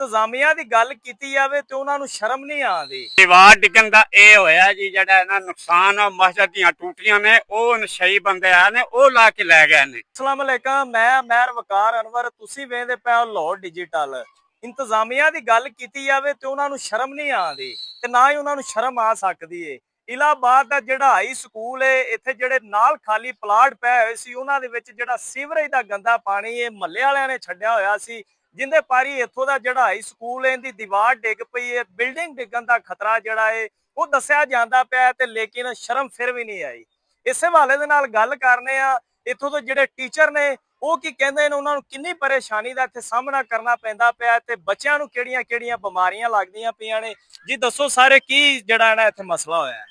ਇੰਤਜ਼ਾਮੀਆਂ ਦੀ ਗੱਲ ਕੀਤੀ ਜਾਵੇ ਤੇ ਉਹਨਾਂ ਨੂੰ ਸ਼ਰਮ ਨਹੀਂ ਆਉਂਦੀ। ਦੀਵਾਰ ਡਿੱਗਣ ਦਾ ਇਹ ਹੋਇਆ ਜੀ, ਜਿਹੜਾ ਇਹਨਾਂ ਨੁਕਸਾਨ ਆ ਮਸਜਿਦ ਦੀਆਂ ਟੂਟੀਆਂ ਨੇ, ਉਹ ਨਸ਼ਈ ਬੰਦੇ ਆ ਨੇ ਉਹ ਲਾ ਕੇ ਲੈ ਗਏ ਨੇ। ਅਸਲਾਮ ਅਲੈਕਮ, ਮੈਂ ਮਹਿਰ ਵਕਾਰ ਅਨਵਰ, ਤੁਸੀਂ ਵੇਖਦੇ ਪਏ ਹੋ ਲਾਹੌਰ ਡਿਜੀਟਲ। ਇੰਤਜ਼ਾਮੀਆਂ ਦੀ ਗੱਲ ਕੀਤੀ ਜਾਵੇ ਤੇ ਉਹਨਾਂ ਨੂੰ ਸ਼ਰਮ ਨਹੀਂ ਆਉਂਦੀ ਤੇ ਨਾ ਹੀ ਉਹਨਾਂ ਨੂੰ ਸ਼ਰਮ ਆ ਸਕਦੀ ਏ। ਇਲਾਹਾਬਾਦ ਦਾ ਜਿਹੜਾ ਹਾਈ ਸਕੂਲ ਏ, ਇੱਥੇ ਜਿਹੜੇ ਨਾਲ ਖਾਲੀ ਪਲਾਟ ਪਏ ਹੋਏ ਸੀ ਉਹਨਾਂ ਦੇ ਵਿੱਚ ਜਿਹੜਾ ਸੀਵਰੇਜ ਦਾ ਗੰਦਾ ਪਾਣੀ ਏ ਮਹੱਲੇ ਵਾਲਿਆਂ ਨੇ ਛੱਡਿਆ ਹੋਇਆ ਸੀ, ਜਿੰਦੇ ਪਾਰੀ ਇੱਥੋਂ ਦਾ ਜਿਹੜਾ ਹਾਈ ਸਕੂਲ ਏ ਦੀ ਦੀਵਾਰ ਡਿੱਗ ਪਈ ਏ। ਬਿਲਡਿੰਗ ਡਿੱਗਣ ਦਾ ਖਤਰਾ ਜਿਹੜਾ ਏ ਉਹ ਦੱਸਿਆ ਜਾਂਦਾ ਪਿਆ ਤੇ ਲੇਕਿਨ ਸ਼ਰਮ ਫਿਰ ਵੀ ਨਹੀਂ ਆਈ। ਇਸੇ ਹਵਾਲੇ ਦੇ ਨਾਲ ਗੱਲ ਕਰਨੇ ਆ ਇੱਥੋਂ ਦੇ ਜਿਹੜੇ ਟੀਚਰ ਨੇ ਉਹ ਕੀ ਕਹਿੰਦੇ ਨੇ, ਉਹਨਾਂ ਨੂੰ ਕਿੰਨੀ ਪਰੇਸ਼ਾਨੀ ਦਾ ਇੱਥੇ ਸਾਹਮਣਾ ਕਰਨਾ ਪੈਂਦਾ ਪਿਆ ਤੇ ਬੱਚਿਆਂ ਨੂੰ ਕਿਹੜੀਆਂ-ਕਿਹੜੀਆਂ ਬਿਮਾਰੀਆਂ ਲੱਗਦੀਆਂ ਪਈਆਂ ਨੇ। ਜੀ ਦੱਸੋ ਸਾਰੇ, ਕੀ ਜਿਹੜਾ ਨਾ ਇੱਥੇ ਮਸਲਾ ਹੋਇਆ?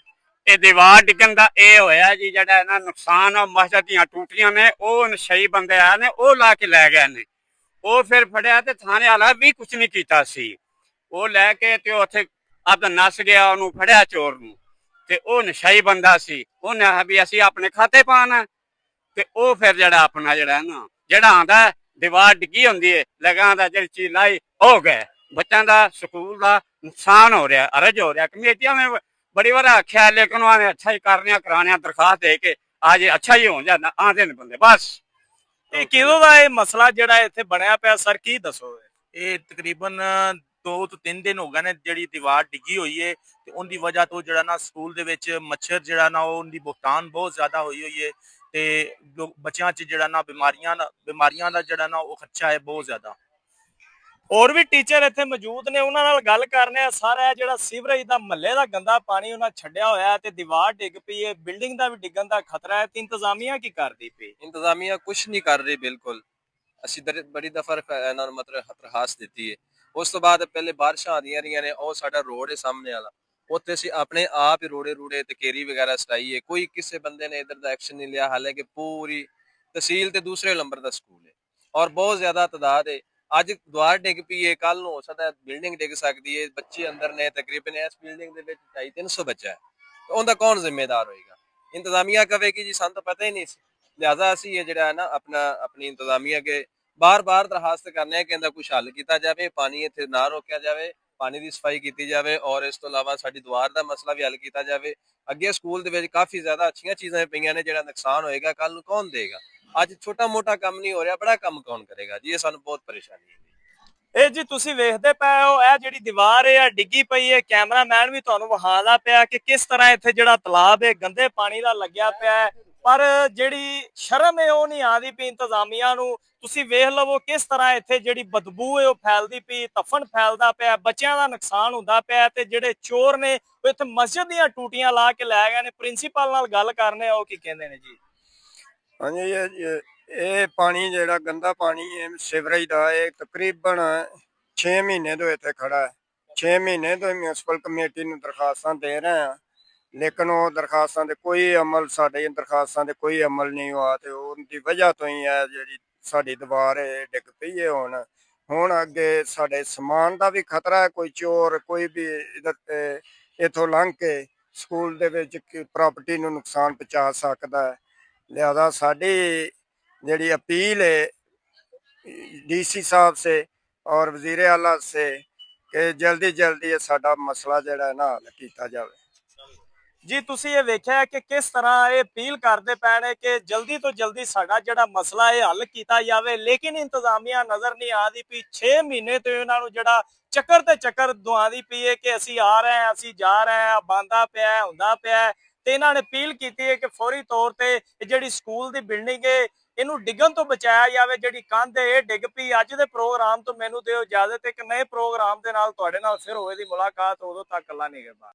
ਇਹ ਦੀਵਾਰ ਡਿੱਗਣ ਦਾ ਇਹ ਹੋਇਆ ਜੀ, ਜਿਹੜਾ ਇਹਨਾਂ ਨੁਕਸਾਨ ਆ ਮਸਜਿਦ ਦੀਆਂ ਟੂਟੀਆਂ ਨੇ, ਉਹ ਨਸ਼ਈ ਬੰਦੇ ਆ ਨੇ ਉਹ ਲਾ ਕੇ ਲੈ ਗਏ ਨੇ। ਉਹ ਫਿਰ ਫੜਿਆ ਤੇ ਥਾਣੇ ਵਾਲਾ ਵੀ ਕੁਝ ਨਹੀਂ ਕੀਤਾ ਸੀ। ਉਹ ਲੈ ਕੇ ਤੇ ਉੱਥੇ ਆਪਦਾ ਨੱਸ ਗਿਆ, ਉਹਨੂੰ ਫੜਿਆ ਚੋਰ ਨੂੰ, ਤੇ ਉਹ ਨਸ਼ਈ ਬੰਦਾ ਸੀ। ਉਹਨੇ ਆਖਿਆ ਵੀ ਅਸੀਂ ਆਪਣੇ ਖਾਤੇ ਪਾਣਾ, ਤੇ ਉਹ ਫਿਰ ਜਿਹੜਾ ਆਪਣਾ ਜਿਹੜਾ ਨਾ ਜਿਹੜਾ ਆਂਦਾ ਦੀਵਾਰ ਡਿੱਗੀ ਹੁੰਦੀ ਹੈ ਲਗਾ ਦਾ ਜਿਹੜੀ ਚੀਜ਼ ਲਾਈ ਹੋ ਗਏ। ਬੱਚਿਆਂ ਦਾ ਸਕੂਲ ਦਾ ਨੁਕਸਾਨ ਹੋ ਰਿਹਾ, ਅਰਜ ਹੋ ਰਿਹਾ। ਕਮੇਟੀਆਂ ਨੇ ਬੜੀ ਵਾਰ ਆਖਿਆ ਲੇਕਿਨ ਉਹਨੇ ਅੱਛਾ ਹੀ ਕਰਨਿਆ ਕਰਾਣਿਆ ਦਰਖਾਸਤ ਦੇ ਕੇ ਅੱਜ ਅੱਛਾ ਹੀ ਹੋ ਜਾਂਦਾ ਆਂਦੇ ਨੇ ਬੰਦੇ ਬਸ। ਇਹ ਕਿਦੋਂ ਦਾ ਇਹ ਮਸਲਾ ਜਿਹੜਾ ਇੱਥੇ ਬਣਿਆ ਪਿਆ ਸਰ, ਕੀ ਦੱਸੋ? ਇਹ ਤਕਰੀਬਨ 2 ਤੋਂ 3 ਦਿਨ ਹੋ ਗਏ ਨੇ ਜਿਹੜੀ ਦੀਵਾਰ ਡਿੱਗੀ ਹੋਈ ਹੈ ਤੇ ਉਹਦੀ ਵਜ੍ਹਾ ਤੋਂ ਜਿਹੜਾ ਨਾ ਸਕੂਲ ਦੇ ਵਿੱਚ ਮੱਛਰ ਜਿਹੜਾ ਨਾ ਉਹਦੀ ਭੁਗਤਾਨ ਬਹੁਤ ਜ਼ਿਆਦਾ ਹੋਈ ਹੈ ਤੇ ਬੱਚਿਆਂ 'ਚ ਜਿਹੜਾ ਨਾ ਬਿਮਾਰੀਆਂ ਦਾ ਜਿਹੜਾ ਨਾ ਉਹ ਖਰਚਾ ਹੈ ਬਹੁਤ ਜ਼ਿਆਦਾ। ਹੋਰ ਵੀ ਟੀਚਰ ਇੱਥੇ ਮੌਜੂਦ ਨੇ, ਉਹਨਾਂ ਨਾਲ ਗੱਲ ਕਰਨੇ ਆ। ਸਾਰਾ ਜਿਹੜਾ ਸੀਵਰੇਜ ਦਾ ਮਹੱਲੇ ਦਾ ਗੰਦਾ ਪਾਣੀ ਉਹਨਾਂ ਛੱਡਿਆ ਹੋਇਆ ਤੇ ਦੀਵਾਰ ਡਿੱਗ ਪਈ ਹੈ, ਬਿਲਡਿੰਗ ਦਾ ਵੀ ਡਿੱਗਣ ਦਾ ਖਤਰਾ ਹੈ ਤੇ ਇੰਤਜ਼ਾਮੀਆਂ ਕੀ ਕਰਦੀ ਪਈ? ਇੰਤਜ਼ਾਮੀਆਂ ਕੁਛ ਨਹੀਂ ਕਰ ਰਹੀ ਬਿਲਕੁਲ। ਅਸੀਂ ਬੜੀ ਦਫਾ ਇਹਨਾਂ ਨੂੰ ਮਤਲਬ ਦਰਖਾਸਤ ਦਿੱਤੀ ਹੈ। ਉਸ ਤੋਂ ਬਾਅਦ ਪਹਿਲੇ ਬਾਰਿਸ਼ਾਂ ਆਉਂਦੀਆਂ ਰਹੀਆਂ ਨੇ, ਉਹ ਸਾਡਾ ਰੋਡ ਹੈ ਸਾਹਮਣੇ ਵਾਲਾ, ਉੱਥੇ ਅਸੀਂ ਆਪਣੇ ਆਪ ਹੀ ਰੋੜੇ ਤੇ ਕੇਰੀ ਵਗੈਰਾ ਸਟਾਈ ਹੈ। ਕੋਈ ਕਿਸੇ ਬੰਦੇ ਨੇ ਇਧਰ ਦਾ ਐਕਸ਼ਨ ਨਹੀਂ ਲਿਆ, ਹਾਲਾਂਕਿ ਪੂਰੀ ਤਹਿਸੀਲ ਤੇ ਦੂਸਰੇ ਨੰਬਰ ਦਾ ਸਕੂਲ ਹੈ ਔਰ ਬਹੁਤ ਜ਼ਿਆਦਾ ਤਾਦਾਦ ਹੈ। ਅੱਜ ਦੀਵਾਰ ਡਿੱਗ ਪਈ ਹੈ, ਕੱਲ ਨੂੰ ਹੋ ਸਕਦਾ ਬਿਲਡਿੰਗ ਡਿੱਗ ਸਕਦੀ ਹੈ। ਬੱਚੇ ਅੰਦਰ ਨੇ, ਤਕਰੀਬਨ ਇਸ ਬਿਲਡਿੰਗ ਦੇ ਵਿੱਚ 250-300 ਬੱਚਾ ਹੈ, ਉਹਦਾ ਕੌਣ ਜ਼ਿੰਮੇਦਾਰ ਹੋਏਗਾ? ਇੰਤਜ਼ਾਮੀਆ ਕਹੇਗੀ ਜੀ ਸਾਨੂੰ ਤਾਂ ਪਤਾ ਹੀ ਨਹੀਂ ਸੀ। ਲਿਹਾਜ਼ਾ ਅਸੀਂ ਇਹ ਜਿਹੜਾ ਹੈ ਨਾ ਆਪਣੀ ਇੰਤਜ਼ਾਮੀਆ ਕੇ ਬਾਰ-ਬਾਰ ਦਰਖਾਸਤ ਕਰਨੇ ਆ ਕਿ ਇਹਦਾ ਕੁਛ ਹੱਲ ਕੀਤਾ ਜਾਵੇ, ਪਾਣੀ ਇੱਥੇ ਨਾ ਰੋਕਿਆ ਜਾਵੇ, ਪਾਣੀ ਦੀ ਸਫਾਈ ਕੀਤੀ ਜਾਵੇ ਔਰ ਇਸ ਤੋਂ ਇਲਾਵਾ ਸਾਡੀ ਦੀਵਾਰ ਦਾ ਮਸਲਾ ਵੀ ਹੱਲ ਕੀਤਾ ਜਾਵੇ। ਅੱਗੇ ਸਕੂਲ ਦੇ ਵਿੱਚ ਕਾਫੀ ਜ਼ਿਆਦਾ ਅੱਛੀਆਂ ਚੀਜ਼ਾਂ ਪਈਆਂ ਨੇ, ਜਿਹੜਾ ਨੁਕਸਾਨ ਹੋਏਗਾ ਕੱਲ ਨੂੰ ਕੌਣ ਦੇਗਾ? ਅੱਜ ਛੋਟਾ ਮੋਟਾ ਕੰਮ ਨਹੀਂ ਹੋ ਰਿਹਾ, ਬੜਾ ਕੰਮ ਕੌਣ ਕਰੇਗਾ ਜੀ? ਇਹ ਸਾਨੂੰ ਬਹੁਤ ਪਰੇਸ਼ਾਨੀ ਹੈ। ਇਹ ਜੀ ਤੁਸੀਂ ਵੇਖਦੇ ਪਏ ਹੋ, ਇਹ ਜਿਹੜੀ ਦੀਵਾਰ ਹੈ ਡਿੱਗੀ ਪਈ ਹੈ। ਕੈਮਰਾਮੈਨ ਵੀ ਤੁਹਾਨੂੰ ਵਿਖਾਉਂਦਾ ਪਿਆ ਕਿ ਕਿਸ ਤਰ੍ਹਾਂ ਇੱਥੇ ਜਿਹੜਾ ਤਲਾਬ ਹੈ ਗੰਦੇ ਪਾਣੀ ਦਾ ਲੱਗਿਆ ਪਿਆ ਹੈ, ਪਰ ਜਿਹੜੀ ਸ਼ਰਮ ਹੈ ਉਹ ਨਹੀਂ ਆਉਂਦੀ ਪਈ ਇੰਤਜ਼ਾਮੀਆਂ ਨੂੰ। ਤੁਸੀਂ ਵੇਖ ਲਵੋ ਕਿਸ ਤਰ੍ਹਾਂ ਇੱਥੇ ਜਿਹੜੀ ਬਦਬੂ ਹੈ ਉਹ ਫੈਲਦੀ ਪਈ, ਤਫਨ ਫੈਲਦਾ ਪਿਆ, ਬੱਚਿਆਂ ਦਾ ਨੁਕਸਾਨ ਹੁੰਦਾ ਪਿਆ ਤੇ ਜਿਹੜੇ ਚੋਰ ਨੇ ਉਹ ਇੱਥੇ ਮਸਜਿਦ ਦੀਆਂ ਟੂਟੀਆਂ ਲਾ ਕੇ ਲੈ ਗਏ ਨੇ। ਪ੍ਰਿੰਸੀਪਲ ਨਾਲ ਗੱਲ ਕਰਨੇ ਆ, ਉਹ ਕੀ ਕਹਿੰਦੇ ਨੇ ਜੀ? ਹਾਂਜੀ, ਇਹ ਪਾਣੀ ਜਿਹੜਾ ਗੰਦਾ ਪਾਣੀ ਹੈ ਸੀਵਰੇਜ ਦਾ, ਇਹ ਤਕਰੀਬਨ 6 ਮਹੀਨੇ ਤੋਂ ਇੱਥੇ ਖੜਾ ਹੈ। 6 ਮਹੀਨੇ ਤੋਂ ਮਿਊਨਿਸਪਲ ਕਮੇਟੀ ਨੂੰ ਦਰਖਾਸਤਾਂ ਦੇ ਰਹੇ ਹਾਂ, ਲੇਕਿਨ ਉਹ ਦਰਖਾਸਤਾਂ ਦੇ ਕੋਈ ਅਮਲ, ਸਾਡੇ ਦਰਖਾਸਤਾਂ ਦੇ ਕੋਈ ਅਮਲ ਨਹੀਂ ਹੋਇਆ ਤੇ ਉਹਦੀ ਵਜ੍ਹਾ ਤੋਂ ਹੀ ਹੈ ਜਿਹੜੀ ਸਾਡੀ ਦੀਵਾਰ ਹੈ ਡਿੱਗ ਪਈ ਹੈ। ਹੁਣ ਅੱਗੇ ਸਾਡੇ ਸਮਾਨ ਦਾ ਵੀ ਖਤਰਾ ਹੈ, ਕੋਈ ਚੋਰ ਕੋਈ ਵੀ ਇੱਥੋਂ ਲੰਘ ਕੇ ਸਕੂਲ ਦੇ ਵਿੱਚ ਪ੍ਰਾਪਰਟੀ ਨੂੰ ਨੁਕਸਾਨ ਪਹੁੰਚਾ ਸਕਦਾ ਹੈ। लिहाजा साड़ी जड़ी अपील है DC साहब से और वजीर आला से कि जल्दी जल्दी ये साडा मसला जड़ा है ना हल किया जाए। ਜੀ ਤੁਸੀਂ ਇਹ ਵੇਖਿਆ ਕਿ ਕਿਸ ਤਰ੍ਹਾਂ ਇਹ ਅਪੀਲ ਕਰਦੇ ਪਏ ਨੇ ਕਿ ਜਲਦੀ ਤੋਂ ਜਲਦੀ ਸਾਡਾ ਜਿਹੜਾ ਮਸਲਾ ਹੈ ਹੱਲ ਕੀਤਾ ਜਾਵੇ, ਲੇਕਿਨ ਇੰਤਜ਼ਾਮੀਆਂ ਨਜ਼ਰ ਨਹੀਂ ਆਦੀ ਪਈ। 6 ਮਹੀਨੇ ਤੋਂ ਇਹਨਾਂ ਨੂੰ ਜਿਹੜਾ ਚੱਕਰ ਤੇ ਚੱਕਰ ਦਵਾਉਂਦੀ ਪਈ ਹੈ ਕਿ ਅਸੀਂ ਆ ਰਹੇ ਹਾਂ, ਅਸੀਂ ਜਾ ਰਹੇ ਹਾਂ, ਬਾਂਦਾ ਪਿਆ ਹੁੰਦਾ ਪਿਆ। ਤੇ ਇਹਨਾਂ ਨੇ ਅਪੀਲ ਕੀਤੀ ਹੈ ਕਿ ਫੌਰੀ ਤੌਰ ਤੇ ਇਹ ਜਿਹੜੀ ਸਕੂਲ ਦੀ ਬਿਲਡਿੰਗ ਹੈ ਇਹਨੂੰ ਡਿੱਗਣ ਤੋਂ ਬਚਾਇਆ ਜਾਵੇ। ਜਿਹੜੀ ਕੰਧ ਹੈ ਇਹ ਡਿੱਗ ਪਈ। ਅੱਜ ਦੇ ਪ੍ਰੋਗਰਾਮ ਤੋਂ ਮੈਨੂੰ ਦਿਓ ਇਜਾਜ਼ਤ, ਇੱਕ ਨਵੇਂ ਪ੍ਰੋਗਰਾਮ ਦੇ ਨਾਲ ਤੁਹਾਡੇ ਨਾਲ ਫਿਰ ਹੋਏ ਦੀ ਮੁਲਾਕਾਤ, ਉਦੋਂ ਤੱਕ ਅੱਲਾ ਨਿਗਹਿਬਾਨ।